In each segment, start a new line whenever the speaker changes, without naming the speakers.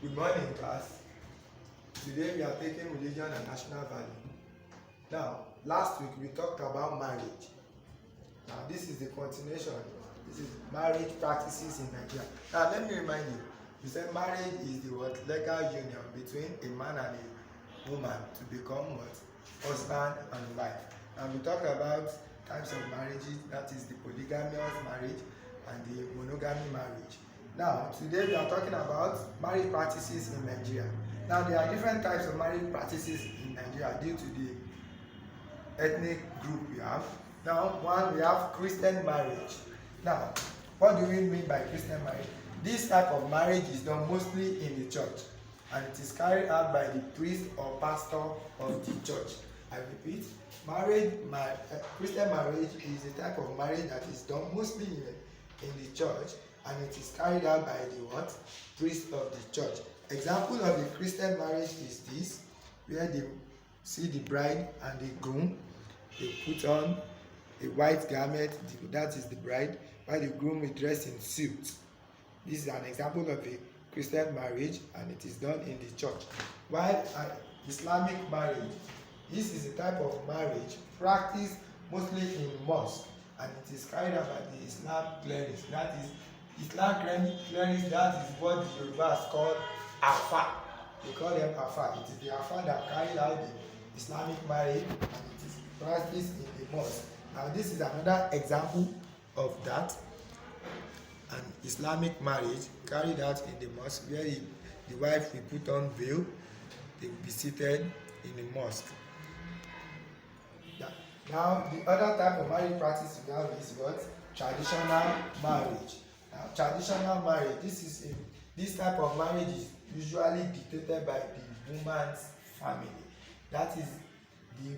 Good morning, class. Today we are taking religion and national value. Now, last week we talked about marriage. Now, this is the continuation. This is marriage practices in Nigeria. Now, let me remind you. We said marriage is the legal union between a man and a woman to become what? Husband and wife. And we talked about types of marriages. That is the polygamous marriage and the monogamy marriage. Now, today we are talking about marriage practices in Nigeria. Now, there are different types of marriage practices in Nigeria due to the ethnic group we have. Now, one, we have Christian marriage. Now, what do we mean by Christian marriage? This type of marriage is done mostly in the church, and it is carried out by the priest or pastor of the church. I repeat, Christian marriage is a type of marriage that is done mostly in the church, and it is carried out by the what? Priest of the church. Example of a Christian marriage is this, where they see the bride and the groom, they put on a white garment, that is the bride, while the groom is dressed in suit. This is an example of a Christian marriage, and it is done in the church. While Islamic marriage, this is a type of marriage practiced mostly in mosque, and it is carried out by the Islam clerics. That is Islam clerics, that is what the Yorubas call Afa. They call them Afa. It is the Afa that carried out the Islamic marriage, and it is practiced in the mosque. Now, this is another example of that. An Islamic marriage carried out in the mosque, where the wife will put on veil, they will be seated in the mosque. Now, the other type of marriage practice we have is what? Traditional marriage. Now, traditional marriage, this type of marriage is usually dictated by the woman's family. That is the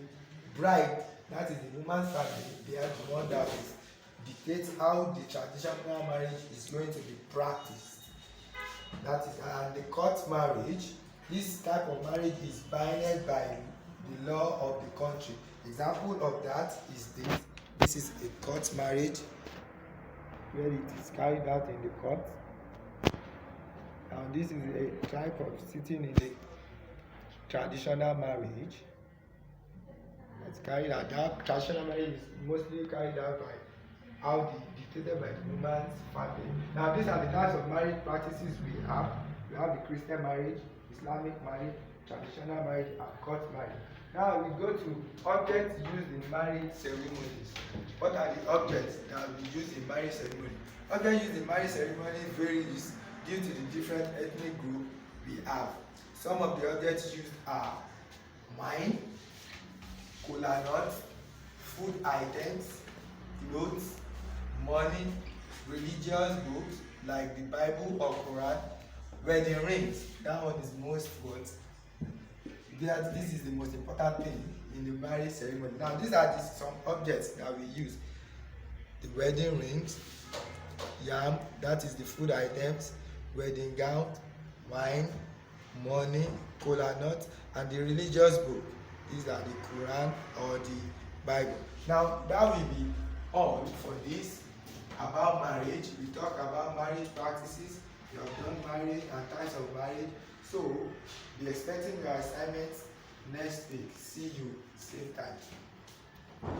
bride, that is the woman's family. They are the one that will dictate how the traditional marriage is going to be practiced. That is, and the court marriage, this type of marriage is binded by the law of the country. Example of that is this. This is a court marriage where it is carried out in the court. And this is a type of sitting in the traditional marriage. That's carried out. That traditional marriage is mostly carried out by how dictated by the woman's family. Now, these are the types of marriage practices we have. We have the Christian marriage, Islamic marriage, traditional marriage, and court marriage. Now we go to objects used in marriage ceremonies. What are the objects that we use in marriage ceremony? Objects used in marriage ceremony varies due to the different ethnic group we have. Some of the objects used are wine, kola nut, food items, clothes, money, religious books like the Bible or Quran, wedding rings. That one is most what? This is the most important thing in the marriage ceremony. Now, these are some objects that we use: the wedding rings, yam, that is the food items, wedding gown, wine, money, kola nut, and the religious book. These are the Quran or the Bible. Now, that will be all for this about marriage. We talk about marriage practices. We have done marriage and types of marriage. So, be expecting your assignments next week. See you same time.